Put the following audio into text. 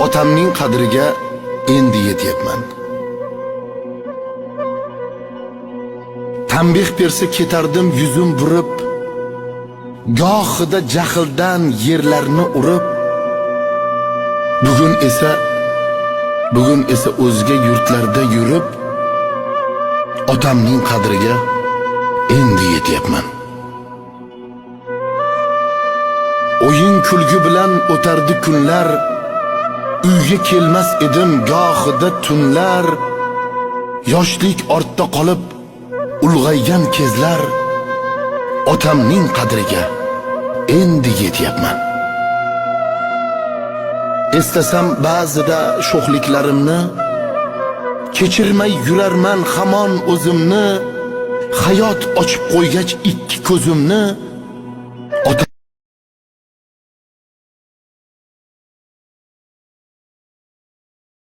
otamning qadriga endi yetyapman. Tanbeh bersa ketardim yuzim burib, gohida jahldan yerlarni urib. Bugun esa o'zga yurtlarda yurib, otamning qadriga endi yetyapman. O'yin kulgi bilan o'tardi kunlar, uyga kelmas edim gohida tunlar. Yoshlik ortda qolib ulg'aygan kezlar, otamning qadriga endi yetyapman. Eslasam ba'zida sho'xliklarimni, kechirmay yurarman hamon o'zimni. Hayot ochib qo'ygach ikki ko'zimni,